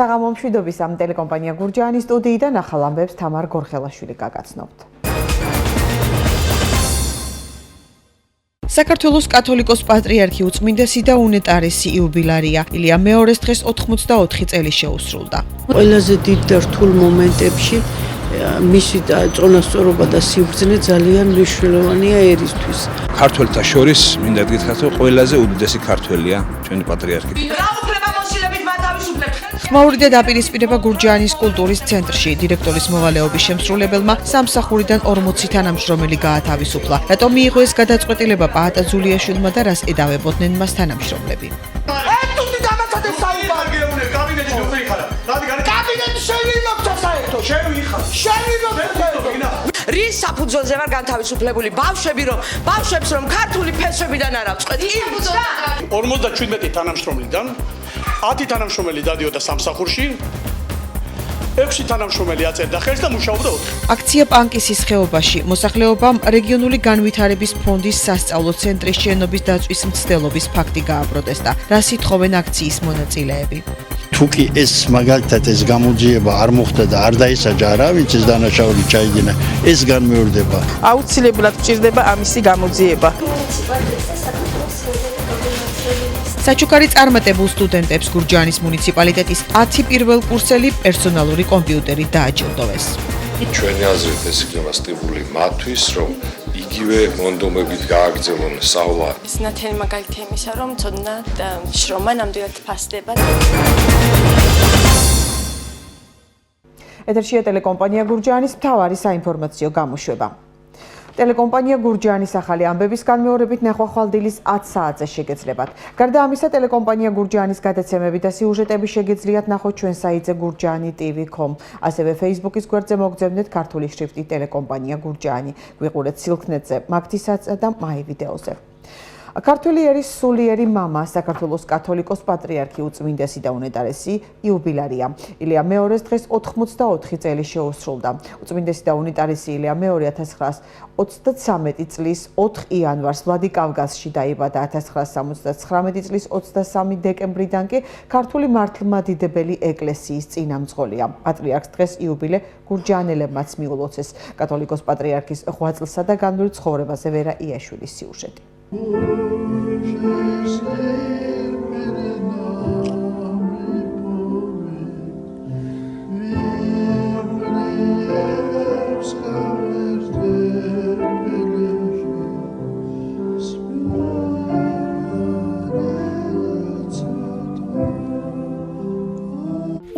საღამო მშვიდობის ამ ტელეკომპანია გურჯაანის სტუდიიდან ახალ ამბებს თამარ გორხელაშვილი გაგაცნობთ. საქართველოს კათოლიკოს პატრიარქი უწმინდესი და უნეტარესი იუბილარია. ილია მეორის დღეს 84 წელი შეუსრულდა. ყველაზე დიდ და რთულ მომენტებში მისი წონასწორობა და სიბრძნე ძალიან მნიშვნელოვანია ერისთვის. ქართველთა შორის მინდა გითხრათ, რომ ყველაზე უდიდესი ქართველია ჩვენი პატრიარქი. ხმაური და დაპირისპირება გურჯაანის კულტურის ცენტრში დირექტორის მოვალეობის შემსრულებელმა სამსახურიდან 40 თანამშრომელი გაათავისუფლა. რატომ მიიღო ეს გადაწყვეტილება პაატა ძულიაშვილმა და რას ედავებოდნენ მას თანამშრომლები? რის საფუძველზე ვარ განთავისუფლებული ბავშვები რომ ბავშვებს რომ ქართული ფესვებიდან არ აღწყვეტ 57 თანამშრომლიდან 10 თანამშრომელი დადიოდა სამსახურში 6 თანამშრომელი აწერდა ხელს და მუშაობდა 4. აქცია პანკისის ხეობაში მოსახლეობამ რეგიონული განვითარების ფონდის სასწავლო ცენტრის შენობის დაწვის მცდელობის ფაქტი გააპროტესტა. რა სიტყვენ აქციის მონაწილეები? თუკი ეს მაგალითად ეს გამოძიება არ მოხდა და არ დაისაჯა არავის ეს დანაშაული ჩაიგინა ეს განმეორდება. აუცილებლად გჭირდება ამისი გამოძიება. საჩუქარი წარმატებულ სტუდენტებს გურჯაანის მუნიციპალიტეტის 10 პირველკურსელი პერსონალური კომპიუტერით დააჯილდოვეს. ჩვენი აზრით ეს იქნება სტიმული მათთვის, რომ იგივე მონდომებით გააგრძელონ სწავლა. ეს ნათელი მაგალითია იმისა, რომ ცოდნათ შრომა ნამდვილად ფასდება. ეთერშია ტელეკომპანია გურჯაანის მთავარი საინფორმაციო გამოშვება. ტელეკომპანია გურჯაანის ახალი ამბების განმეორებით ნახვახვალდილის 10 საათზე შეგეძლებათ. გარდა ამისა, ტელეკომპანია გურჯაანის გადაცემები და სიუჟეტები შეგეძლიათ ნახოთ ჩვენ საიტზე gurjani.tv.com. ასევე Facebook-ის გვერდზე მოგძებნეთ ქართული შრიფტით ტელეკომპანია გურჯაანი. გვიყურეთ სილქნეტზე, მაგთისაც და მაი ვიდეოზე. ქართველი ერის სულიერი მამა, საქართველოს კათოლიკოს პატრიარქი უწმინდესი და უნეტარესი იუბილარია. ილია მეორის დღეს 84 წელი შეუსრულდა. უწმინდესი და უნეტარესი ილია მეორე 1933 წლის 4 იანვარს ვლადიკავკაზში დაიბადა. 1979 წლის 23 დეკემბრიდან კი ქართული მართლმადიდებელი ეკლესიის წინამძღოლია. პატრიარქს დღეს იუბილე გურჯაანელებმაც მიულოცეს. კათოლიკოს პატრიარქის ღვაწლსა და განვლილ ცხოვრებაზე ვერა იაშვილის სიუჟეტი.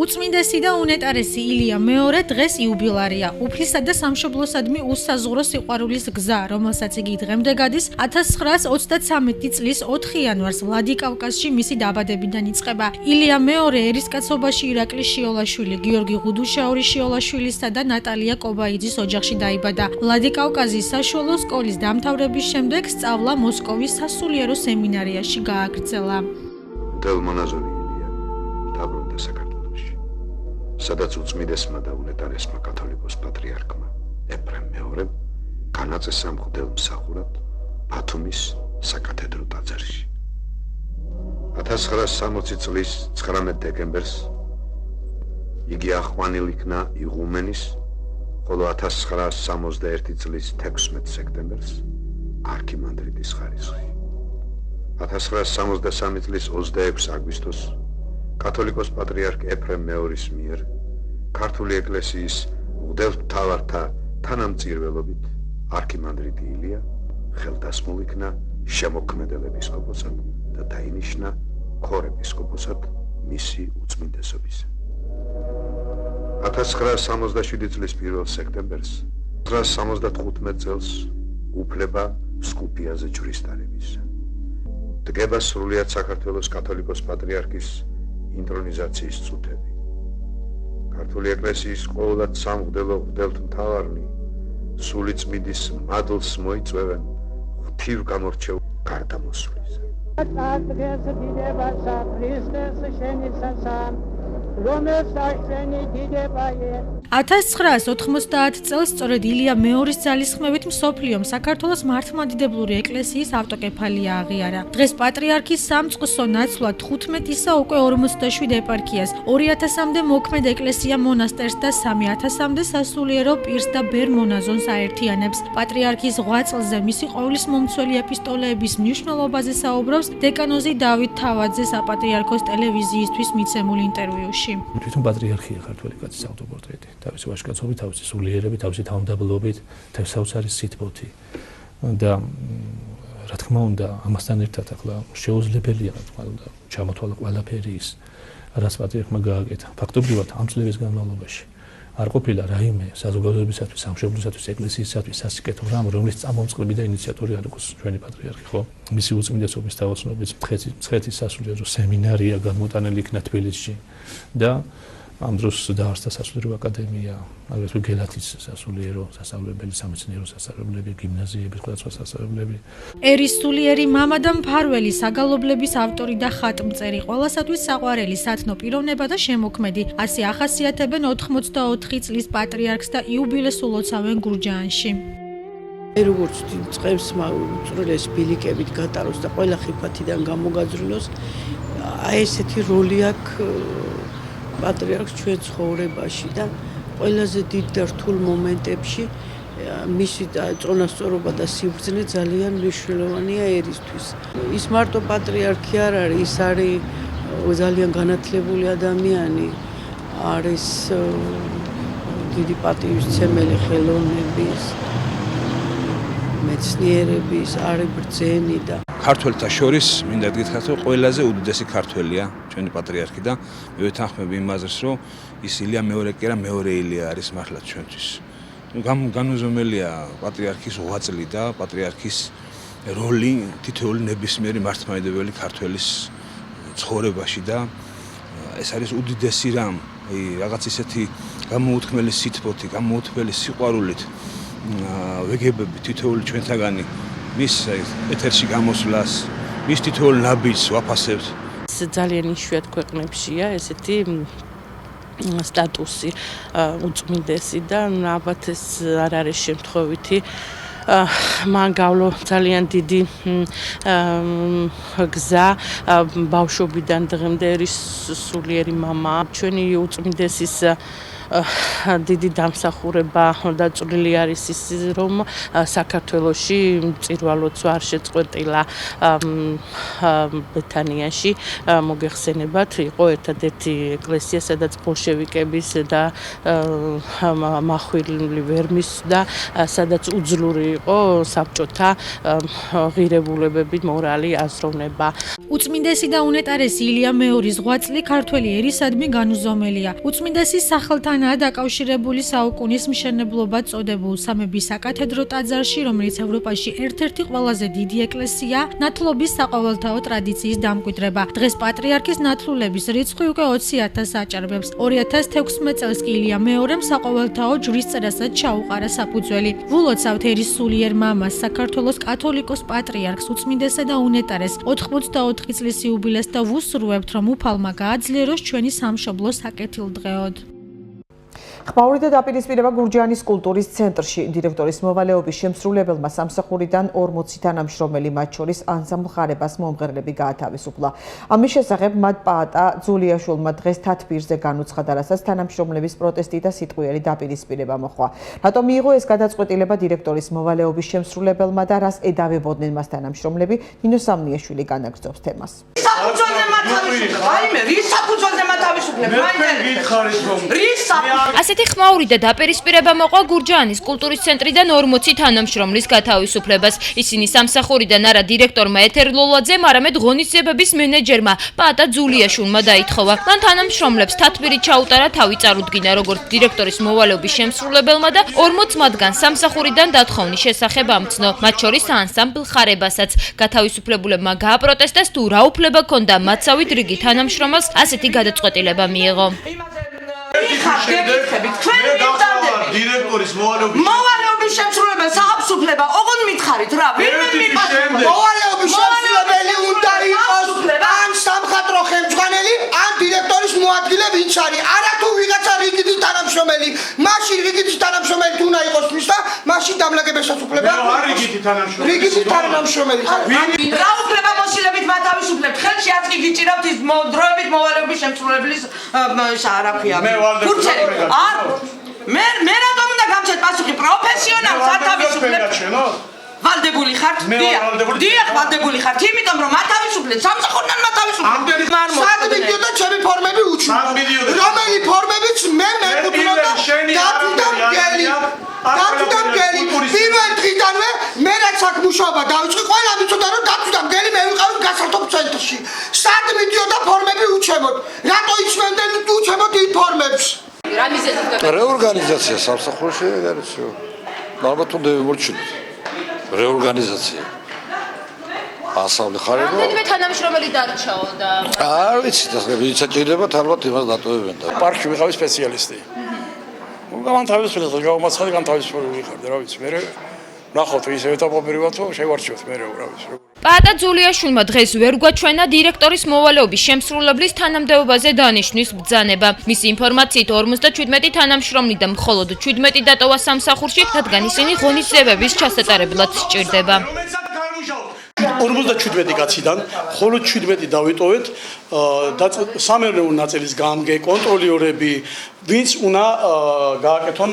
უწმინდესი და უნეტარესი ილია მეორე დღეს იუბილარია. უფლისა და სამშობლოსადმი უსაზღვრო სიყვარულის გზა, რომელსაც იგი დღემდე გადის 1933 წლის 4 იანვარს ვლადიკავკაზში მისი დაბადებიდან იწყება. ილია მეორე ერისკაცობაში ირაკლი შიოლაშვილი, გიორგი ღუდუშაური შიოლაშვილისა და ნატალია კობაიძის ოჯახში დაიბადა. ვლადიკავკაზის საშუალო სკოლის დამთავრების შემდეგ სწავლა მოსკოვის სასულიერო სემინარიაში გააგრძელა. დელმონაზონი ილია დაბრუნდა საქართველოში, სადაც უწმინდესმა და უნეტარესმა კათოლიკოს პატრიარქმა ეფრემ მეორემ განაწესა მღვდელ მსახურად ბათუმის საკათედრო ტაძარში. 1960 წლის 19 დეკემბერს იგი ახვანილ იქნა იღუმენის, ხოლო 1961 წლის 16 სექტემბერს არქიმანდრიტის ხარისხი. 1963 წლის 26 აგვისტოს კათოლიკოს პატრიარქ ეფრემ მეორის მიერ ქართული ეკლესიის მღვდელმთავართა თანამწირველობით არქიმანდრიტი ილია ხელდასმულ იქნა შემოქმედელ ეპისკოპოსად და დაინიშნა ქორეპისკოპოსად მისი უწმინდესობისა. 1967 წლის 1 სექტემბერს 1975 წელს უფლება სკუპიაზე ჯვრისდარებისა. დგება სრულიად საქართველოს კათოლიკოს პატრიარქის ინტრონიზაციის წუთები. ქართული ეკლესიის ყოველად სამღვდელო მღვდელმთავარნი სულიწმინდის მადლს მოიწვევენ ღვთივ გამორჩეულ გარდამოსვლისა. რომელსაც შენი დიდებაა 1990 წელს სწორედ ილია მეორის ძალისხმევით მსოფლიომ საქართველოს მართლმადიდებლური ეკლესიის ავტოკეფალია აღიარა. დღეს პატრიარქის სამწყსო ნაცვლად 15-ისა უკვე 47 ეპარქიას, 2000-მდე მოქმედ ეკლესია მონასტერს და 3000-მდე სასულიერო პირს და ბერ მონაზონს აერთიანებს. პატრიარქის ღვაწლზე მისი ყოვლის მომცველი ეპისტოლეების მნიშვნელობაზე საუბრობს დეკანოზი დავით თავაძე საპატრიარქოს ტელევიზიისთვის მიცემულ ინტერვიუში. თვითონ პატრიარქია ქართველი კაცის ავტოპორტრეტი. თავისი ვაჟკაცობით, თავისი სულიერებით, თავისი თავმდაბლობით, თავსაუცარი სითბოთი. და რა თქმა უნდა, ამასთან ერთად ახლა შეუძლებელია რა თქმა უნდა ჩამოთვალა ყველაფერი ის, რაც პატრიარქმა გააკეთა. ფაქტობრივად ამ წლების განმავლობაში არ ყოფილა რაიმე საზოგადოებისათვის, სამშობლოსათვის, ეკლესიისათვის სასიკეთო რამ, რომლის წამომწყები და ინიციატორი არ იყოს ჩვენი პატრიარქი, ხო? მისი უწმინდესობის თავაცნობის მცხეთის სასულიერო სემინარია გამოტანილი იქნა თბილისში და ამ დროს დაარსდა სასულიერო აკადემია, აგრეთვე გელათის სასულიერო სასწავლებელი, სამეცნიერო სასწავლებლები, გიმნაზიები, სხვადასხვა სასწავლებლები. ერის სულიერი მამა და მფარველი საგალობლების ავტორი და ხატმწერი, ყველასათვის საყვარელი სათნო პიროვნება და შემოქმედი. ასე ახასიათებენ 84 წლის პატრიარქს და იუბილესს ულოცავენ გურჯაანში. როგორც წყებს უწვრილეს ბილიკებით გატაროს და ყველა ხიფათიდან გამოგაძრილოს, აი ესეთი როლი აქვს პატრიარქს ჩვენ ცხოვრებაში და ყველაზე დიდ და რთულ მომენტებში მისი წონასწორობა და სიბრძნე ძალიან მნიშვნელოვანია ერისთვის. ის მარტო პატრიარქი არ არის, ის არის ძალიან განათლებული ადამიანი, არის დიდი პატივისცემელი ხელოვნების, მეცნიერების, არის ბრძენი და ქართველთა შორის მინდა გითხრათ, რომ ყველაზე უდიდესი ქართველია ჩვენი პატრიარქი და მე ვეთანხმები იმაზეც, რომ ის ილია მეორე კი არა, მეორე ილია არის მართლაც ჩვენთვის. განუზომელია პატრიარქის ღვაწლი და პატრიარქის როლი თითოეული ნებისმიერი მართლმადიდებელი ქართველის ცხოვრებაში და ეს არის უდიდესი რამ, რაღაც ისეთი გამოუთქმელი სითბოთი, გამოუთქმელი სიყვარულით ვეგებები თითოეული ჩვენთაგანი მის ეთერში გამოსვლას, მის თითოეულ ნაბიჯს ვაფასებთ. ძალიან იშვიათ ქვეყნებშია ესეთი სტატუსი უწმინდესი და ალბათ ეს არ არის შემთხვევითი. მან გავლო ძალიან დიდი გზა ბავშვობიდან დღემდე ერის სულიერი მამა. ჩვენი უწმინდესის დიდი დამსახურება და წვლილი არის ის, რომ საქართველოში მწირვალოც არ შეწყვეტილა ბეთანიაში. მოგეხსენებათ, იყო ერთადერთი ეკლესია, სადაც ბოლშევიკების და მახვილი ვერ მისვდა, სადაც უძლური იყო საბჭოთა ღირებულებები, მორალი, აზროვნება. უწმინდესი და უნეტარესი ილია მეორის ღვაწლი ქართველი ერისადმი განუზომელია. უწმინდესის სახელთანაა დაკავშირებული საუკუნის მშენებლობა წოდებულ სამების საკათედრო ტაძარში, რომელიც ევროპაში ერთ-ერთი ყველაზე დიდი ეკლესია, ნათლობის საყოველთაო ტრადიციის დამკვიდრება. დღეს პატრიარქის ნათლულების რიცხვი უკვე 20,000-ს აჭარბებს. 2016 წელს კი ილია მეორემ საყოველთაო ჯვრისწერასაც ჩაუყარა საფუძველი. ვულოცავთ ერის სულიერ მამას, საქართველოს კათოლიკოს პატრიარქს, უწმინდესა და უნეტარეს 84 წლის იუბილეს და ვუსურვებთ, რომ უფალმა გააძლიეროს ჩვენი სამშობლო საკეთილდღეოდ. ხმაური და დაპირისპირება გურჯაანის კულტურის ცენტრში. დირექტორის მოვალეობის შემსრულებელმა სამსახურიდან 40 თანამშრომელი, მათ შორის ანსამბლ ხარებას მომღერლები გაათავისუფლა. ამის შესახებ მათ პაატა ძულიაშვილმა დღეს თათბირზე განუცხადა, რასაც თანამშრომლების პროტესტი და სიტყვიერი დაპირისპირება მოჰყვა. რატომ მიიღო ეს გადაწყვეტილება დირექტორის მოვალეობის შემსრულებელმა და რას ედავებოდნენ მას თანამშრომლები, ნინო სამნიაშვილი განაგრძობს თემას. ასეთი ხმაური და დაპირისპირება მოყვა გურჯაანის კულტურის ცენტრიდან 40 თანამშრომლის გათავისუფლებას. ისინი სამსახურიდან არა დირექტორმა ეთერ ლოლაძემ, არამედ ღონისძიებების მენეჯერმა პაატა ძულიაშვილმა დაითხოვა. მან თანამშრომლებს თათბირი ჩაუტარა, თავი წარუდგინა როგორც დირექტორის მოვალეობის შემსრულებელმა და 40 მათგან სამსახურიდან დათხოვნის შესახებ ამცნო, მათ შორის ანსამბლ ხარებასაც. გათავისუფლებულებმა გააპროტესტეს, თუ რა უფლება ჰქონდა მათსავით რიგი თანამშრომელს ასეთი გადაწყვეტილება მიიღო. დირექტორის მოვალეობის შემსრულებელს აქვს უფლება, ოღონდ მითხარით რა, ვინმე მიპასუხა. მოვალეობის შემსრულებელი უნდა იყოს ან სამხატვრო ხელმძღვანელი, ან დირექტორის მოადგილე, ვინც ვინც არის არა თუ ვიღაცა რიგითი თანამშრომელი მაშინ რიგითი თანამშრომელი თუ უნდა იყოს მის და მაშინ დამლაგების შესაძლებლობა არ რიგითი თანამშრომელი რიგითი თანამშრომელი ხარ რა უფლება მოსილებით მათავისუფლებთ ხელში აწი გიჭირავთ ის დროებით მოვალეობის შემსრულებლის რა ქვია ფურცელი არ მე რატომ უნდა გამჩეთ პასუხი პროფესიონალს ათავისუფლებთ ვალდებული ხართ? დიახ, ვალდებული ხართ, იმიტომ რომ ათავისუფლეთ, სამსახურიდან მათავისუფლეთ. სად მიდიოდა ჩემი ფორმები უჩვენო. რომელი ფორმებიც მე მეკუთვნოდა დათვი და მგელი. პირველ დღიდანვე მე რაც აქ მუშაობა დავიწყე, ყველა მიცოდა რომ დათვი და მგელი მე ვიყავი გასართობ ცენტრში. სად მიდიოდა ფორმები უჩვენოთ. რატო იჩვენდნენ უჩვენოთ იმ ფორმებს? რა მიზეზით გაკეთდა? რეორგანიზაცია სამსახურში არის. ალბათ უნდა მოვჩინოთ. რეორგანიზაცია. ასავლე ხარება. რამდენიმე თანამშრომელი დარჩაო და არ ვიცი, ვინც აჭირდებათ ალბათ იმას დატოვებენ და პარკში ვიყავი სპეციალისტი. გამთავისუფლეთ, გამომაცხადე გამთავისუფლებული ვიყავდი, რა ვიცი, მე ნახოთ ის ეტაპობრივად თუ შევარჩიოთ მე რა ვიცი. პაატა ძულიაშვილმა დღეს ვერ გვაჩვენა დირექტორის მოვალეობის შემსრულებლის თანამდებობაზე დანიშვნის ბრძანება. მისი ინფორმაციით 57 თანამშრომლი და მხოლოდ 17 დატოვა სამსახურში, რადგან ისინი ღონისძიებების ჩასატარებლად სჭირდება. 57 კაციდან მხოლოდ 17 დავიტოვეთ სამეურნეო ნაწილის გამგე, კონტროლიორები, ვინც უნდა გააკეთონ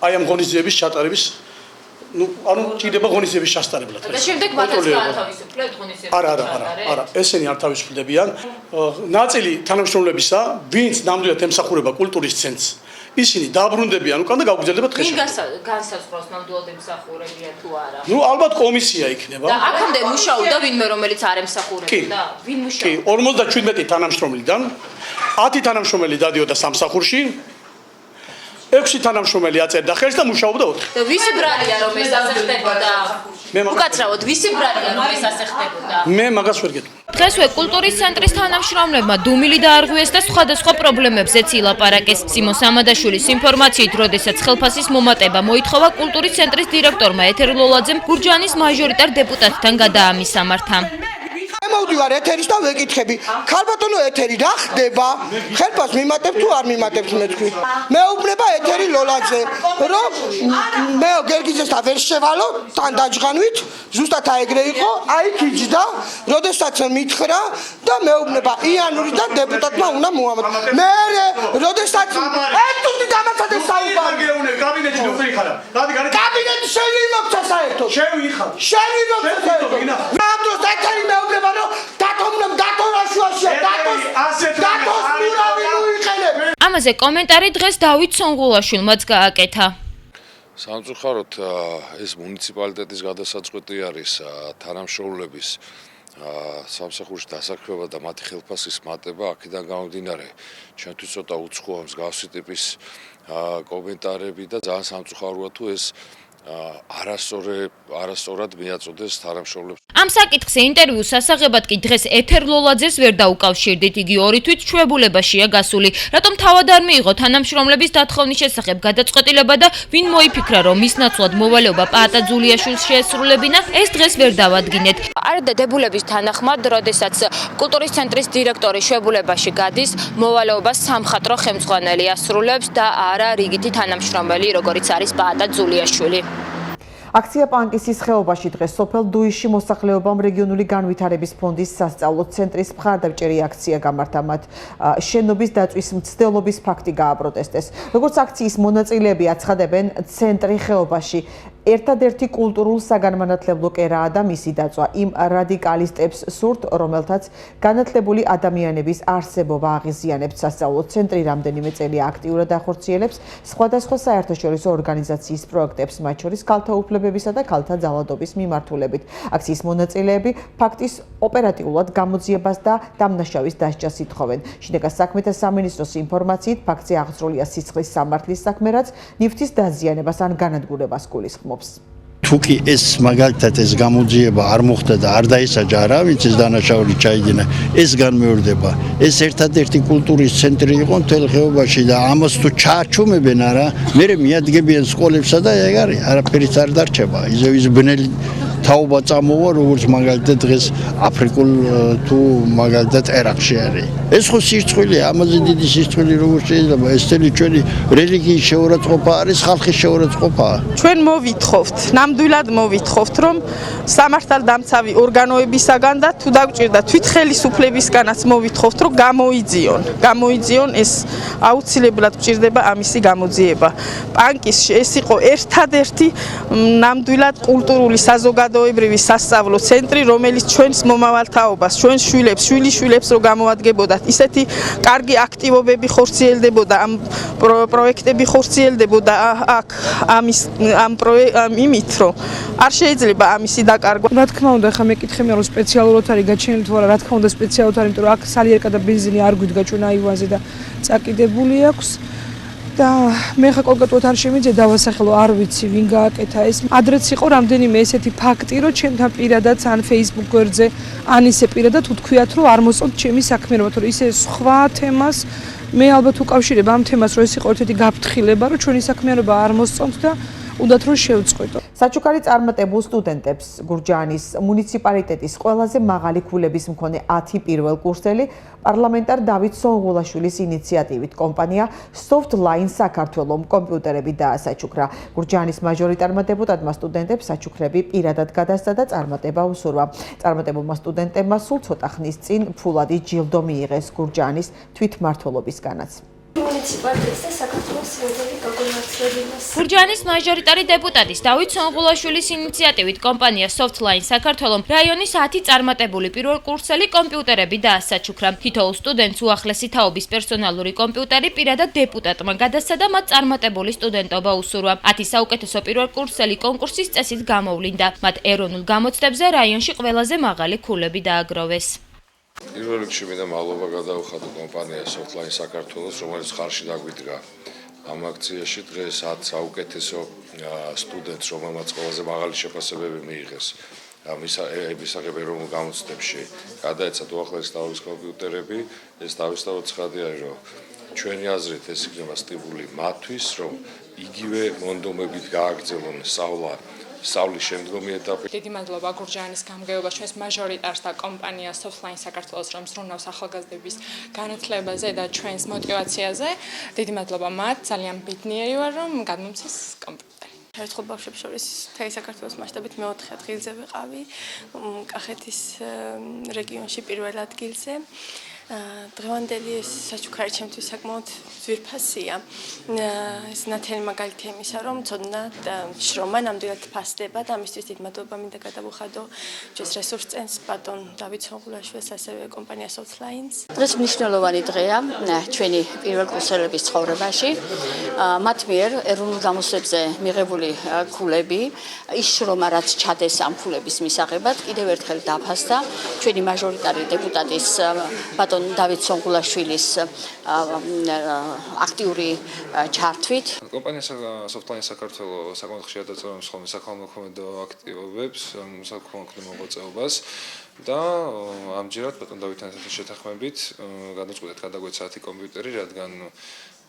აი ამ ღონისძიების ჩატარების ანუ ჭირდება ღონისძიების ჩასატარებლად. და შემდეგ მათაც გაათავისუფლებთ ღონისძიების. არა, ესენი არ თავისუფლებიან. ნაწილი თანამშრომლებისა, ვინც ნამდვილად ემსახურება კულტურის ცენტრს, ისინი დაბრუნდებიან უკან და გაუგრძელდება დღეს. ვინ განსაზღვრავს ნამდვილად ემსახურებია თუ არა? ალბათ კომისია იქნება. და აქამდე მუშაობდა ვინმე რომელიც არ ემსახურებდა? ვინ მუშაობდა? 57 თანამშრომლიდან 10 თანამშრომელი დადიოდა სამსახურში. 6 თანამშრომელი აწერდა ხელს და მუშაობდა 4. და ვისი ბრალია რომ ეს ასე ხდებოდა? უკაცრავად, ვისი ბრალია რომ ეს ასე ხდებოდა? მე მაგას ვერ გეტყვი. დღესვე კულტურის ცენტრის თანამშრომლებმა დუმილი დაარღვიეს და სხვადასხვა პრობლემებზეც ილაპარაკეს. სიმონ სამადაშვილის ინფორმაციით, როდესაც ხელფასის მომატება მოითხოვა კულტურის ცენტრის დირექტორმა ეთერ ლოლაძემ გურჯაანის მაჟორიტარ დეპუტატთან გადაამისამართა. მოვდივარ ეთერის და ვეკითხები. ქალბატონო ეთერი რა ხდება? ხელფას მიმატებ თუ არ მიმატებს მე თქვი. მეუბნება ეთერი ლოლაძე, რომ მე გერგიძესთან ვერ შევალო, თან დაჯღანვით, ზუსტად აეგრე იყო, აი ქიჯდა, როდესაც მითხრა და მეუბნება იანური და დეპუტატმა უნდა მოამატო. მე როდესაც ეთუდი დამაცადე საუბარი. კაბინეტში ნუ ხარა. კაბინეტში შევიმოქცა საერთოდ. შევიმოქცა საერთოდ. ნამდვილად ეთერი მეუბნება ამაზე კომენტარი დღეს დავით სონღულაშვილმაც გააკეთა. სამწუხაროდ ეს მუნიციპალიტეტის გადასაწყვეტი არის თანამშრომლების სამსახურში დასაქმება და მათი ხელფასის მატება. აქედან გამომდინარე, ჩვენთვის ცოტა უცხოა მსგავსი ტიპის კომენტარები და ძალიან სამწუხაროა თუ ეს არასწორად მიაწოდეს თანამშრომლებს. ამ საკითხზე ინტერვიუს ასაღებად კი დღეს ეთერ ლოლაძეს ვერ დაუკავშირდით. იგი 2 თვით ჩვეულებაშია გასული. რატომ თავად არ მიიღო თანამშრომლების დათხოვნის შესახებ გადაწყვეტილება და ვინ მოიფიქრა, რომ მის ნაცვლად მოვალეობა პაატა ძულიაშვილს შეესრულებინა, ეს დღეს ვერ დავადგინეთ. არდა დებულების თანახმად, როდესაც კულტურის ცენტრის დირექტორი ჩვეულებაში გადის, მოვალეობას სამხატვრო ხელმძღვანელი ასრულებს და არა რიგითი თანამშრომელი, როგორიც არის პაატა ძულიაშვილი. აქცია პანკისის ხეობაში დღეს სოფელ დუიში მოსახლეობამ რეგიონული განვითარების ფონდის სასწავლო ცენტრის მხარდამჭერი აქცია გამართა. მათ შენობის დაწვის მცდელობის ფაქტი გააპროტესტეს. როგორც აქციის მონაწილეები აცხადებენ, ცენტრი ხეობაში ერთადერთი კულტურულ საგანმანათლებლო კერაა და მისი დაწვა იმ რადიკალისტებს სურთ, რომელთაც განათლებული ადამიანების არსებობა აღიზიანებთ. სასწავლო ცენტრი რამდენიმე წელი აქტიურად ახორციელებს სხვადასხვა საერთაშორისო ორგანიზაციის პროექტებს, მათ შორის ქალთა უფლებებისა და ქალთა ძალადობის მიმართულებით. აქციის მონაწილეები ფაქტის ოპერატიულად გამოძიებას და დამნაშავის დასჯას ითხოვენ. შინაგან საქმეთა სამინისტროს ინფორმაციით, ფაქტზე აღძრულია სიცხლის სამართლის საქმე, რაც ნივთის დაზიანებას ან განადგურებას გულისხმობს. თუკი ეს მაგალითად ეს გამოძიება არ მოხდა და არ დაისაჯა რა, ვინც ეს დანაშაული ჩაიდინა, ეს განმეორდება. ეს ერთადერთი კულტურის ცენტრი იყო მთელ ხეობაში და ამას თუ ჩააჩუმებენ არა, მე მიადგებიან სკოლებსა და ეგ არის, არაფერიც არ დარჩება. ისევ ის ბნელი თაობა წამოვა, როგორც მაგალითად დღეს აფრიკულ თუ მაგალითად ერაყში არის. ეს ხო სირცხვილია, ამაზე დიდი სირცხვილი როგორ შეიძლება? ეს წელი ჩვენი რელიგიის შეურაცხყოფა არის, ხალხის შეურაცხყოფაა. ჩვენ მოვითხოვთ, ნამდვილად მოვითხოვთ, რომ სამართალდამცავი ორგანოებისაგან და თუ დაგვჭირდა თვითხელისუფლებისგანაც მოვითხოვთ, რომ გამოიძიონ ეს აუცილებლად გვჭირდება ამისი გამოძიება. პანკისში ეს იყო ერთადერთი ნამდვილად კულტურული საზოგადოებრივი სასწავლო ცენტრი, რომელიც ჩვენს მომავალთაობას, ჩვენს შვილიშვილებს რო გამოადგებოდა, ისეთი კარგი აქტივობები ხორციელდებოდა, ამ პროექტები ხორციელდებოდა აქ ამ იმით, რომ არ შეიძლება ამისი დაკარგვა. რა თქმა უნდა, ხა მეკითხე მე რომ სპეციალურად არის გაჩენილი თუ არა, რა თქმა უნდა სპეციალურად არის, იმიტომ რომ აქ სალიერკა და ბენზინი არ გვიდგა ჩვენ აივანზე და წაკიდებული აქვს. და მე ხა კონკრეტულად არ შემიძლია დავასახელო, არ ვიცი ვინ გააკეთა ეს. ადრეც იყო რამდენიმე ესეთი ფაქტი, რომ ჩემთან პირადად ან Facebook გვერდზე, ან ისე პირადად უთქვიათ, რომ არ მოსწონთ ჩემი საქმიანობა, თორე ისე სხვა თემას მე ალბათ უკავშირებ ამ თემას, რომ ეს იყო ერთ-ერთი გაფრთხილება, რომ ჩვენი საქმიანობა არ მოსწონთ და უნდათ რომ შევწყვეტო. საჩუქარი წარმატებულ სტუდენტებს გურჯაანის მუნიციპალიტეტის ყველაზე მაღალი ქულების მქონე 10 პირველ კურსელი პარლამენტარ დავით სონღულაშვილის ინიციატივით კომპანია Softline საქართველოს კომპიუტერები დაასაჩუქრა. გურჯაანის მაჟორიტარმა დეპუტატმა სტუდენტებს საჩუქრები პირადად გადასცა და წარმატება უსურვა. წარმატებულმა სტუდენტებმა სულ ცოტა ხნის წინ ფულადი ჯილდო მიიღეს გურჯაანის თვითმმართველობისგანაც. გურჯაანის მაჟორიტარი დეპუტატის დავით სონღულაშვილის ინიციატივით კომპანია Softline საქართველოს რაიონის 10 წარმატებული პირველ კურსელი კომპიუტერები დაასაჩუქრა. თითოეულ სტუდენტს უახლესი თაობის პერსონალური კომპიუტერი პირადად დეპუტატმა გადასცა და მათ წარმატებული სტუდენტობა უსურვა. 10 საუკეთესო პირველ კურსელი კონკურსის წესით გამოვლინდა. მათ ეროვნულ გამოცდებზე რაიონში ყველაზე მაღალი ქულები დააგროვეს. პირველ რიგში მინდა მადლობა გადაუხადო კომპანია Softline საქართველოს, რომელიც ხარში დაგვიდგა ამ აქციაში. დღეს 10 საუკეთესო სტუდენტს, რომელმაც ყველაზე მაღალი შეფასებები მიიღეს მისაღებ ეროვნულ გამოცდებში, გადაეცათ უახლესი თაობის კომპიუტერები. ეს თავისთავად ცხადია, რომ ჩვენი აზრით ეს იქნება სტიმული მათთვის, რომ იგივე მონდომებით გააგრძელონ სწავლის შემდგომი ეტაპი. დიდი მადლობა გურჯაანის გამგეობას ჩვენს მაჟორიტარს და კომპანიას Softline საქართველოს, რომ ზრუნავს ახალგაზრდების განათლებაზე და ჩვენს мотиваციაზე. დიდი მადლობა მათ, ძალიან ბედნიერი ვარ, რომ გადმომცეს კომპიუტერი. ერთხელ ბავშვებს შორის მთელი საქართველოს მასშტაბით მე-4 ადგილზე ვიყავი, კახეთის რეგიონში პირველ ადგილზე. დღევანდელი საჩუქარი ჩემთვის საკმაოდ ძვირფასია. ეს ნათელი მაგალითია იმისა, რომ ცოდნად შრომა ნამდვილად ფასდება და ამისთვის დიდ მადლობა მინდა გადავუხადო ჩვენს რესურს წენს ბატონ დავით სონღულაშვილს, ასევე კომპანია Softline-ს. დღეს მნიშვნელოვანი დღეა ჩვენი პირველ კურსელების ცხოვრებაში. მათ მიერ ეროვნულ გამოცდებზე მიღებული ქულები, ის შრომა რაც ჩადეს ამ ქულების მისაღებად, კიდევ ერთხელ დაფასდა ჩვენი მაჟორიტარი დეპუტატის ბატონ დავით სონღულაშვილის აქტიური ჩართვით. კომპანია Softline საქართველოს საკმაოდ ხშირად აწარმოებს ხოლმე საქველმოქმედო აქტივობებს, საქველმოქმედო მოღვაწეობას და ამჯერად ბატონ დავითთან შეთანხმებით გადაწყვეტეთ გადაგვეცა 10 კომპიუტერი, რადგან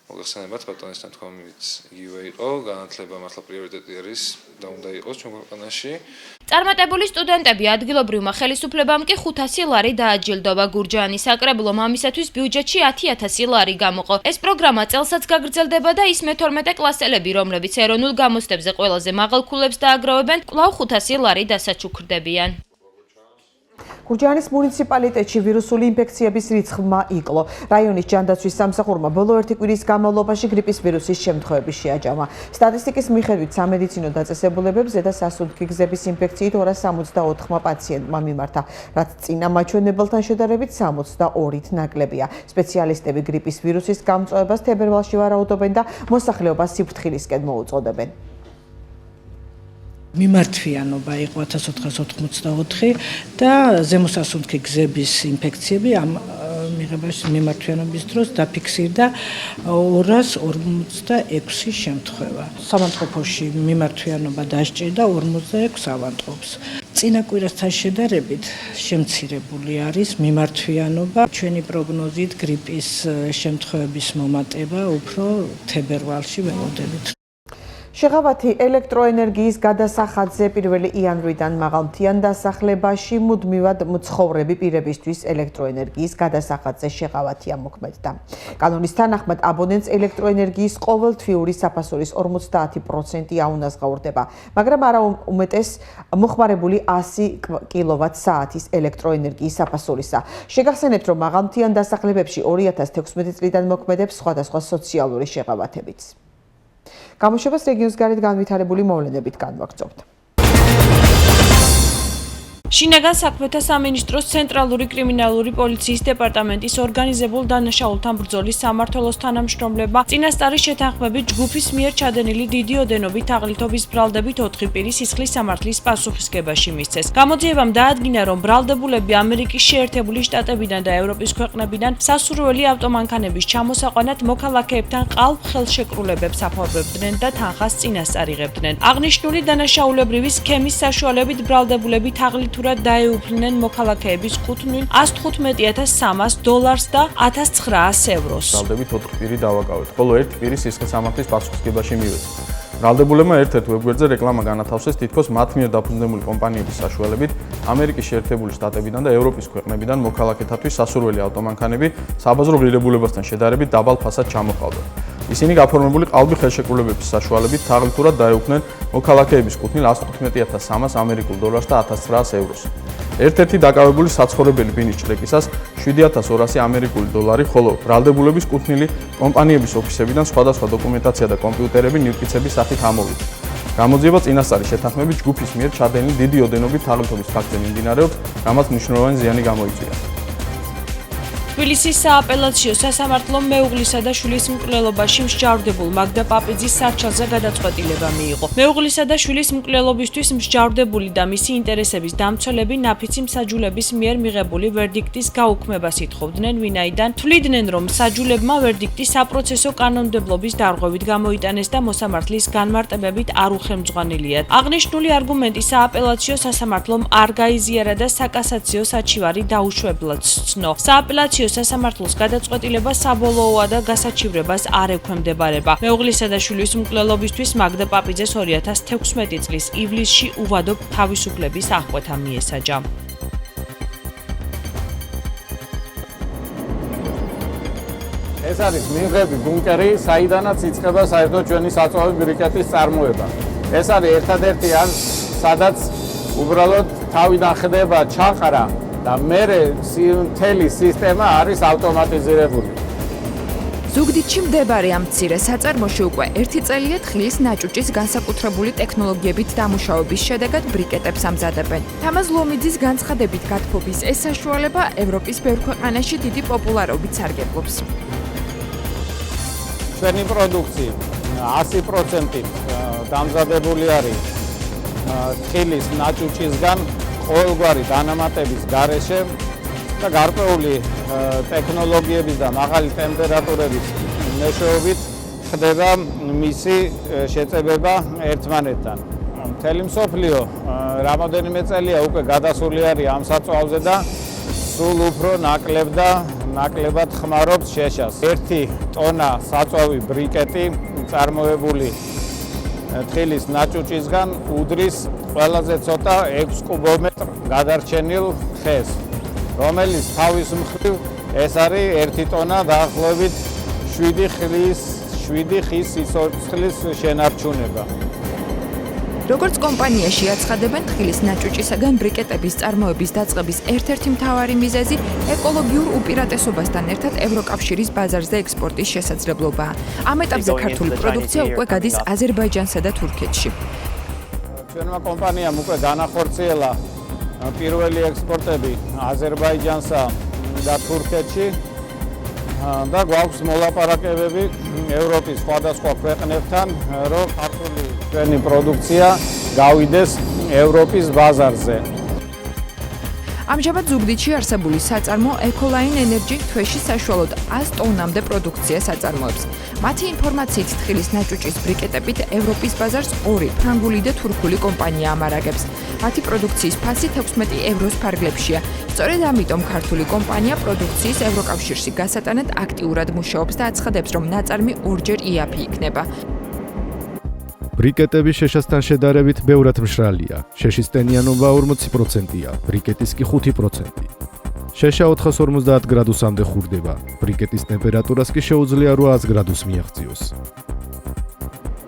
მოგეხსენებათ ბატონის თანხმობით იგივე იყო, განათლება მართლა პრიორიტეტი არის და უნდა იყოს ჩვენ ქვეყანაში. წარმატებული სტუდენტები ადგილობრივმა ხელისუფლებამ კი 500 ლარი დააჯილდოვა. გურჯაანის საკრებულომ ამისათვის ბიუჯეტში 10,000 ლარი გამოყო. ეს პროგრამა წელსაც გაგრძელდება და ის მე-12 კლასელები, რომლებიც ეროვნულ გამოცდებზე ყველაზე მაღალ ქულებს დააგროვებენ, კვლავ 500 ლარი დასაჩუქრდებიან. გურჯაანის მუნიციპალიტეტში ვირუსული ინფექციების რიცხვმა იკლო. რაიონის ჯანდაცვის სამსახურმა ბოლო 1 კვირის განმავლობაში გრიპის ვირუსის შემთხვევები შეაჯამა. სტატისტიკის მიხედვით სამედიცინო დაწესებულებებს ზედა სასუნთქი გზების ინფექციით 264 პაციენტმა მიმართა, რაც წინა მაჩვენებელთან შედარებით 62-ით ნაკლებია. სპეციალისტები გრიპის ვირუსის გამწვევებას თებერვალში ვარაუდობენ და მოსახლეობას სიფრთხილისკენ მოუწოდებენ. მიმართვიანობა იყო 1484 და ზემოსასუნთქი გზების ინფექციები ამ მიღებაში მიმართვიანობის დროს დაფიქსირდა 246 შემთხვევა. სამანტყოფოში მიმართვიანობა დასჭირდა 46 ავანტყოფს. წინა კვირასთან შედარებით შემცირებული არის მიმართვიანობა. ჩვენი პროგნოზით გრიპის შემთხვევების მომატება უფრო თებერვალში ველოდებით. შეღავათი ელექტროენერგიის გადასახადზე 1 იანვრიდან მაღალმთიან დასახლებაში მუდმივად მცხოვრები პირებისთვის ელექტროენერგიის გადასახადზე შეღავათი ამოქმედდა. კანონის თანახმად აბონენტს ელექტროენერგიის ყოველთვიური საფასურის 50% აუნაზღაურდება, მაგრამ არა უმეტეს მოხმარებული 100 კილოვატ-საათის ელექტროენერგიის საფასურისა. შეგახსენებთ, რომ მაღალმთიან დასახლებებში 2016 წლიდან მოქმედებს სხვადასხვა სოციალური შეღავათებიც. გამოშვებას რეგიონის გარეთ განვითარებული მოვლენებით განვაგრძობთ. შინაგან საქმეთა სამინისტროს ცენტრალური კრიმინალური პოლიციის დეპარტამენტის ორგანიზებულ დანაშაულთან ბრძოლის სამმართველოს თანამშრომლებმა წინასწარი შეთანხმებით ჯგუფის მიერ ჩადენილი დიდი ოდენობით თაღლითობის ბრალდებით 4 პირის სისხლის სამართლის პასუხისგებაში მისცეს. გამოძიებამ დაადგინა, რომ ბრალდებულები ამერიკის შეერთებული შტატებიდან და ევროპის ქვეყნებიდან სასურველი ავტომანქანების ჩამოსაყვანად მოქალაქეებთან ყალბ ხელშეკრულებებს აფარებდნენ და თანხას წინასწარ იღებდნენ. აღნიშნული დანაშაულებრივი სქემის საშუალებით ბრალდებულები თაღლით დაეუფლნენ მოქალაქეების კუთვნილ $115,300 და $1,900 ევროს. ბრალდებით 4 პირი დავაკავეთ, ხოლო 1 პირი სისხლის სამართლის პასუხისგებაში მივეცა. ბრალდებულებმა ერთ-ერთ ვებგვერდზე რეკლამა განათავსეს თითქოს მათ მიერ დაფუძნებული კომპანიების საშუალებით ამერიკის შეერთებული შტატებიდან და ევროპის ქვეყნებიდან მოქალაქეთათვის სასურველი ავტომანქანები საბაზრო ღირებულებასთან შედარებით დაბალ ფასად ჩამოყალბდა. ისინი გაფორმებული ყალბი ხელშეკრულებების საშუალებით თაღლითურად დაეუფლნენ მოქალაქეების კუთვნილ $115,300 ამერიკულ დოლარს და $1,900 ევროს. ერთ-ერთი დაკავებული საცხოვრებელი ბინის ჭრეკისას $7,200 ამერიკული დოლარი, ხოლო ბრალდებულების კუთვნილი კომპანიების ოფისებიდან სხვადასხვა დოკუმენტაცია და კომპიუტერები ნივთკიცების სახით ამოვიდა. გამოძიება წინასწარი შეთანხმებით ჯგუფის მიერ ჩადენილი დიდი ოდენობით თაღლითობის ფაქტზე მიმდინარეობს, რამაც მნიშვნელოვანი ზიანი გამოიწვია. თბილისის სააპელაციო სასამართლომ მეუღლისა და შვილის მკვლელობაში მსჯავრდებულ მაგდა პაპიძის სარჩელზე გადაწყვეტილება მიიღო. მეუღლისა და შვილის მკვლელობისთვის მსჯავრდებული და მისი ინტერესების დამცველები ნაფიცი მსაჯულების მიერ მიღებული ვერდიქტის გაუქმებას ითხოვდნენ, ვინაიდან თვლიდნენ, რომ მსაჯულებმა ვერდიქტი საპროცესო კანონმდებლობის დარღვევით გამოიტანეს და მოსამართლის განმარტებებით არ უხელმძღვანელიათ. აღნიშნული არგუმენტი სააპელაციო სასამართლომ არ გაიზიარა და საკასაციო საჩივარი დაუშვებლად სცნო. სააპელაციო სასამართლოს გადაწყვეტილება საბოლოოა და გასაჩივრებას არ ექვემდებარება. მეუღლისა და შვილის მკვლელობისთვის მაგდა პაპიძეს 2016 წლის ივლისში უვადო თავისუფლების აღკვეთა მიესაჯა. ეს არის მიღები ბუნკერი, საიდანაც იწყება საერთოდ ჩვენი საწვავი ბრიკეტის წარმოება. ეს არის ერთადერთი ან სადაც უბრალოდ თავიდან ხდება ჩაყრა და მერე მთელი სისტემა არის ავტომატიზირებული. ზუგდიდში მდებარე ამ მცირე საწარმოში უკვე 1 წელია თხილის ნაჭუჭის განსაკუთრებული ტექნოლოგიებით დამუშავების შედეგად ბრიკეტებს ამზადებენ. თამაზ ლომიძის განცხადებით გათბობის ეს საშუალება ევროპის ბევრ ქვეყანაში დიდი პოპულარობით სარგებლობს. ჩვენი პროდუქცია 100% დამზადებული არის თხილის ნაჭუჭისგან ყოველგვარი დანამატების გარეშე და გარკვეული ტექნოლოგიების და მაღალი ტემპერატურების მეშვეობით ხდება მისი შეწებება ერთმანეთთან. მთელი მსოფლიო რამოდენიმე წელია უკვე გადასული არის ამ საწვავზე და სულ უფრო ნაკლებად ხმარობს შეშას. 1 ტონა საწვავი ბრიკეტი წარმოებული თხილის ნაჭუჭისგან უდრის ყველაზე ცოტა 6 კუბომეტრ გადარჩენილ ხეს, რომელიც თავის მხრივ ეს არის 1 ტონა დაახლოებით 7 ხის სიცოცხლის შენარჩუნება. როგორც კომპანიაში აცხადებენ, თხილის ნაჭუჭისაგან ბრიკეტების წარმოების დაწყების ერთ-ერთი მთავარი მიზეზი ეკოლოგიურ უპირატესობასთან ერთად ევროკავშირის ბაზარზე ექსპორტის შესაძლებლობაა. ამ ეტაპზე ქართული პროდუქცია უკვე გადის აზერბაიჯანსა და თურქეთში. ჩვენმა კომპანიამ უკვე განახორციელა პირველი ექსპორტები აზერბაიჯანსა და თურქეთში და გვაქვს მოლაპარაკებები ევროპის სხვადასხვა ქვეყნებთან, რომ ქართული ჩვენი პროდუქცია გავიდეს ევროპის ბაზარზე. ამჟამად ზუგდიდში არსებული საწარმო Ecoline Energy თვეში საშუალოდ 100 ტონამდე პროდუქციას აწარმოებს. მათი ინფორმაციით თხილის ნაჭუჭის ბრიკეტებით ევროპის ბაზარს 2 ფრანგული და თურქული კომპანია ამარაგებს. მათი პროდუქციის ფასი 16 ევროს ფარგლებშია. სწორედ ამიტომ ქართული კომპანია პროდუქციის ევროკავშირში გასატანად აქტიურად მუშაობს და აცხადებს, რომ ნაწარმი 2ჯერ იაფი იქნება. ბრიკეტები შეშასთან შედარებით ბევრად მშრალია. შეშის ტენიანობა 40%-ია, ბრიკეტის კი 5%. შეშა 450 გრადუსამდე ხურდება. ბრიკეტის ტემპერატურას კი შეუძლია 800 გრადუსს მიაღწიოს.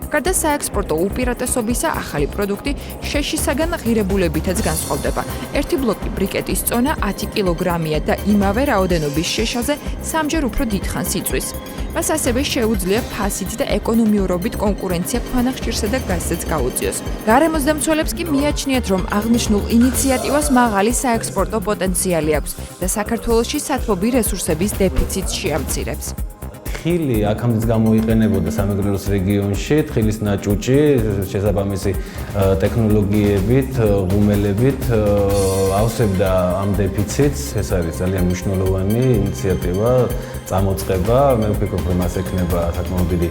გარდა საექსპორტო უპირატესობისა, ახალი პროდუქტი შეშისაგან ღირებულებითაც განსხვავდება. ერთი ბლოკი ბრიკეტის წონა 10 კილოგრამია და იმავე რაოდენობის შეშაზე სამჯერ უფრო დიდხანს იწვის. მას ასევე შეუძლია ფასით და ეკონომიურობით კონკურენცია ქვანახშირსა და გაზზეც გაუწიოს. გარემოს დამცველებს კი მიაჩნიათ, რომ აღნიშნულ ინიციატივას მაღალი საექსპორტო პოტენციალი აქვს და საქართველოში სათბობი რესურსების დეფიციტს შეამცირებს. ხილი აქამდეც გამოიყენებოდა სამეგრელოს რეგიონში, თხილის ნაჭუჭი შესაბამისი ტექნოლოგიებით, ღუმელებით ავსებდა ამ დეფიციტს. ეს არის ძალიან მნიშვნელოვანი ინიციატივა, წამოწყება. მე ვფიქრობ, რომ მას ექნება საკმაოდ დიდი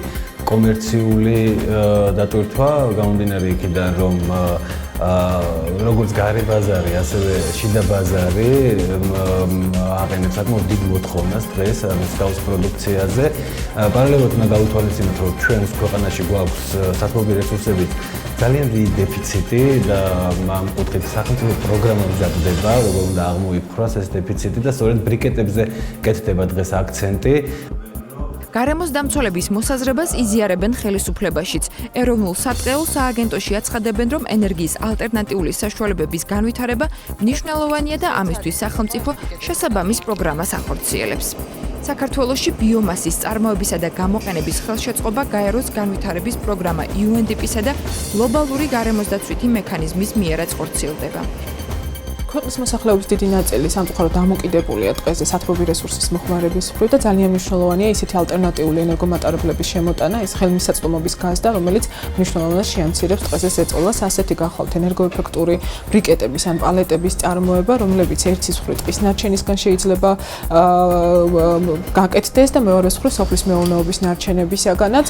კომერციული დატვირთვა, გამომდინარე იქიდან, რომ როგორც გარე ბაზარი, ასევე შიდა ბაზარი აყენებს საკმაოდ დიდ მოთხოვნას დღეს მსგავს პროდუქციაზე. პარალელურად უნდა გაუთვალისწინოთ, რომ ჩვენს ქვეყანაში გვაქვს სათბობი რესურსებით ძალიან დიდი დეფიციტი და ამ კუთხით სახელმწიფო პროგრამა მზადდება, როგორ უნდა აღმოიფხვრას ეს დეფიციტი და სწორედ ბრიკეტებზე კეთდება დღეს აქცენტი. გარემოს დამცველების მოსაზრებას იზიარებენ ხელისუფლებაშიც. ეროვნულ სატყეულ სააგენტოში აცხადებენ, რომ ენერგიის ალტერნატიული საშუალებების განვითარება მნიშვნელოვანია და ამისთვის სახელმწიფო შესაბამის პროგრამას ახორციელებს. საქართველოში ბიომასის წარმოებისა და გამოყენების ხელშეწყობა გაეროს განვითარების პროგრამა UNDP-სა და გლობალური გარემოსდაცვითი მექანიზმის მიერაც ხორციელდება. ქვეყნის მოსახლეობის დიდი ნაწილი სამწუხაროდ დამოკიდებულია დღეზე სათბობი რესურსის მოხმარების მხრივ და ძალიან მნიშვნელოვანია ისეთი ალტერნატიული ენერგომატარებლების შემოტანა, ეს ხელმისაწვდომობის გაზდა, რომელიც მნიშვნელოვნად შეამცირებს დღეზე ზეწოლას. ასეთი გახლავთ ენერგოეფექტური ბრიკეტების ან პალეტების წარმოება, რომლებიც ერთი მხრივ ტყის ნარჩენისგან შეიძლება გაკეთდეს და მეორე მხრივ სოფლის მეურნეობის ნარჩენებისაგანაც.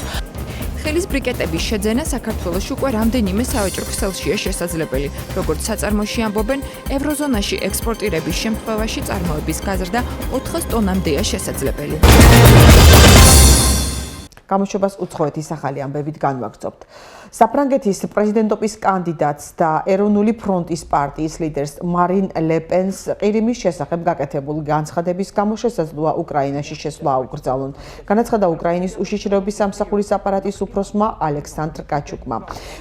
ხელის ბრიკეტების შეძენა საქართველოში უკვე რამდენიმე სავაჭრო ქსელშია შესაძლებელი. როგორც საწარმოში ამბობენ, ევროზონაში ექსპორტირების შემთხვევაში წარმოების გაზრდა 400 ტონამდეა შესაძლებელი. გამოშვებას უცხოეთის ახალი ამბებით განვაგრძობთ. საფრანგეთის პრეზიდენტობის კანდიდატს და ეროვნული ფრონტის პარტიის ლიდერს მარინ ლე პენს ყირიმის შესახებ გაკეთებული განცხადების გამო შესაძლოა უკრაინაში შესვლა აუკრძალონ. განაცხადა უკრაინის უშიშროების სამსახურის აპარატის უფროსმა ალექსანდრ კაჩუკმა.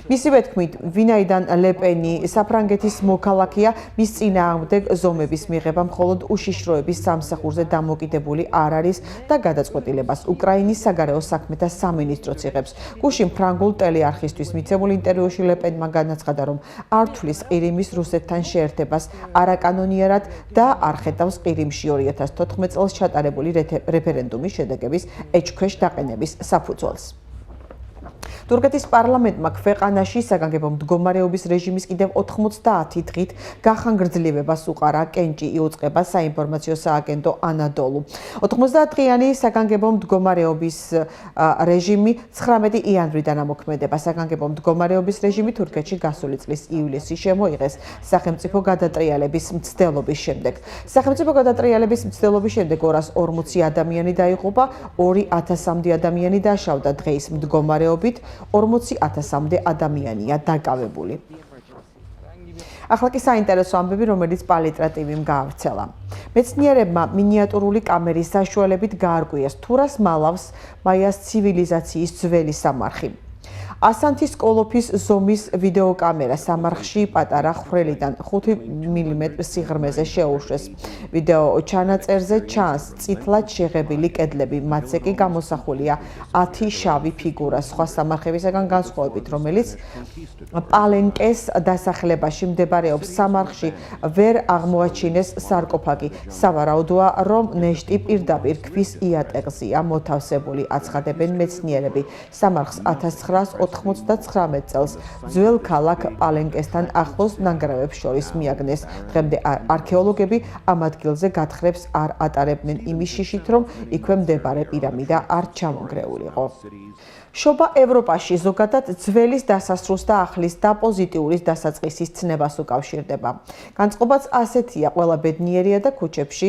მისივე თქმით, ვინაიდან ლე პენი საფრანგეთის მოქალაქეა, მის წინააღმდეგ ზომების მიღება მხოლოდ უშიშროების სამსახურზე დამოკიდებული არ არის და გადაწყვეტილებას უკრაინის საგარეო საქმეთა სამინისტროც იღებს. გუშინ ფრანგულ ტელეარხისთვის მიცემულ ინტერვიუში ლე პენმა განაცხადა, რომ არ თვლის ყირიმის რუსეთთან შეერთებას არაკანონიერად და არ ხედავს ყირიმში 2014 წელს ჩატარებული რეფერენდუმის შედეგების ეჭქვეშ დაყენების საფუძველს. თურქეთის პარლამენტმა ქვეყანაში საგანგებო მდგომარეობის რეჟიმის კიდევ 90 დღით გახანგრძლივებას უყარა. კენჭი იუწყება საინფორმაციო სააგენტო ანადოლუ. 90-დღიანი საგანგებო მდგომარეობის რეჟიმი 19 იანვრიდან ამოქმედება. საგანგებო მდგომარეობის რეჟიმი თურქეთში გასული წლის ივლისში შემოიღეს სახელმწიფო გადატრიალების მცდელობის შემდეგ. სახელმწიფო გადატრიალების მცდელობის შემდეგ 240 ადამიანი დაიღუპა, 2000-მდე ადამიანი დაშავდა. დღეის მდგომარეობით 40,000-მდე ადამიანია დაკავებული. ახლა კი საინტერესო ამბები, რომელიც პალიტრა TV-მ გაავრცელა. მეცნიერებმა მინიატურული კამერის საშუალებით გაარკვიეს, თუ რას მალავს მაიას ცივილიზაციის ძველი სამარხი. ასანთის კოლოფის ზომის ვიდეოკამერა სამარხში პატარა ხვრელიდან 5 მმ სიღრმეზე შეუშვეს. ვიდეო ჩანაწერზე ჩანს წითლად შეღებილი კედლები, მათზე კი გამოსახულია 10 შავი ფიგურა სხვა სამარხებისაგან განსხვავებით, რომელიც პალენკეს დასახლებაში მდებარეობს. სამარხში ვერ აღმოაჩინეს სარკოფაგი. სავარაუდოა, რომ ნეშტი პირდაპირ ქვის იატაკზეა მოთავსებული, აცხადებენ მეცნიერები. სამარხს 1999 წელს ძველ ქალაქ პალენკესთან ახლოს ნანგრევებს შორის მიაგნეს. დღემდე არქეოლოგები ამ ადგილზე გათხრებს არ ატარებდნენ იმის შიშით, რომ იქვე მდებარე პირამიდა არ ჩამონგრეულიყო. შობა ევროპაში ზოგადად ძველის დასასრულს და ახლის და პოზიტიური დასაწყისის ცნებას უკავშირდება. განწყობაც ასეთია, ყველა ბედნიერია და ქუჩებში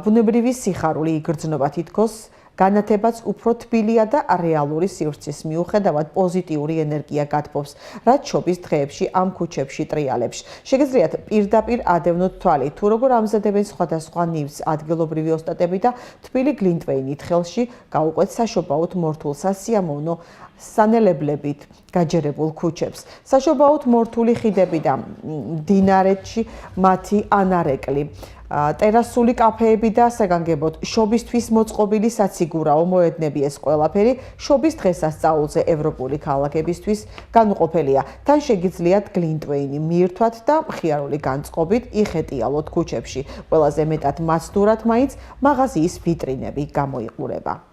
ბუნებრივი სიხარული იგრძნობა, თითქოს განათებაც უფრო თბილია და რეალური სივრცის მიუხედავად პოზიტიური ენერგია გათბობს, რაც შობის დღეებში ამ ქუჩებში ტრიალებს. შეგიძლიათ პირდაპირ ადევნოთ თვალი, თუ როგორ ამზადებენ სხვადასხვა ნივთს ადგილობრივი ოსტატები და თბილი გლინტვეინით ხელში გაუყვეთ საშობაოდ მორთულ სასიამოვნო სანელებლებით გაჯერებულ ქუჩებს. საშობაოდ მორთული ხიდები და მდინარეთში მათი ანარეკლი, ტერასული კაფეები და საგანგებოდ შობისთვის მოწყობილი საციგურაო მოედნები ეს ყველაფერი შობის დღესასწაულზე ევროპული ქალაქებისთვის განუყოფელია. თან შეგიძლიათ გლინტვეინი მიირთვათ და მხიარული განწყობით იხეტიალოთ ქუჩებში. ყველაზე მეტად მაცდურად მაინც მაღაზიის ვიტრინები გამოიყურება.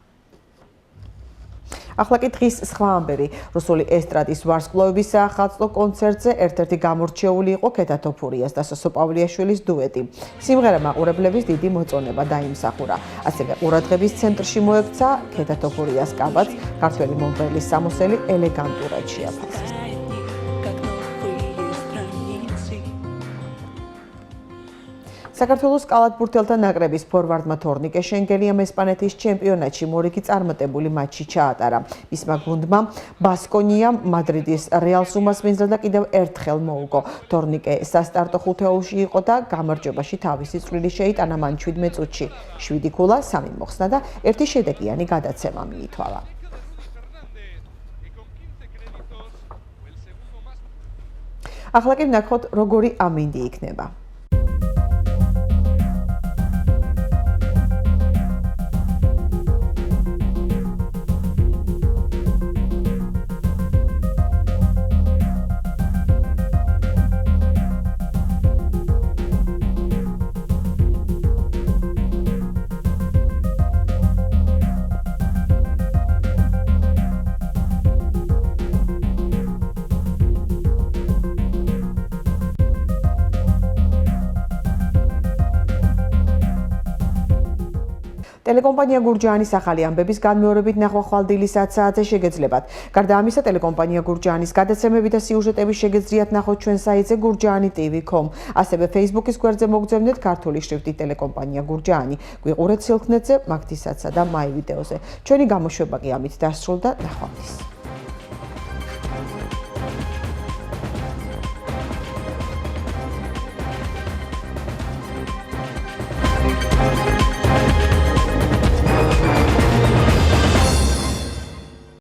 ახლა კი დღის სხვა ამბები. რუსული ესტრადის ვარსკვლავების საახალწლო კონცერტზე ერთ-ერთი გამორჩეული იყო ქეთა თოფურიას და სოსო პავლიაშვილის დუეტი. სიმღერა მაყურებლების დიდი მოწონება დაიმსახურა. ასევე ყურადღების ცენტრში მოექცა ქეთა თოფურიას კაბაც, ქართველი მომღერლის სამოსელი ელეგანტურად შეაფასეს. საქართველოს კალათბურთელთა ნაკრების ფორვარდმა თორნიკე შენგელიამ ესპანეთის ჩემპიონატში მორიგი წარმატებული მატჩი ჩაატარა. მისმა გუნდმა ბასკონიამ მადრიდის რეალს უმასპინძლა და კიდევ ერთხელ მოუგო. თორნიკე სასტარტო ხუთეულში იყო და გამარჯვებაში თავისი წვლილი შეიტანა მან 17 წუთში. 7 ქულა, 3 მოხსნა და 1 შედეგიანი გადაცემა მიითვალა. ახლა კი ვნახოთ როგორი ამინდი იქნება. ტელეკომპანია გურჯაანის ახალი ამბების განმეორებით ნახვა ხვალდილის 10 საათზე შეგეძლებათ. გარდა ამისა, ტელეკომპანია გურჯაანის გადაცემები და სიუჟეტები შეგეძლიათ ნახოთ ჩვენ საიტზე gurjaani.tv.com. ასევე Facebook-ის გვერდზე მოგზავნეთ ქართული შრიფტით ტელეკომპანია გურჯაანი. გვიყურეთ სილქნეტზე, მაგთისაცსა და მაი ვიდეოზე. ჩვენი გამოშვება კი ამით დასრულდა. ნახვამდის.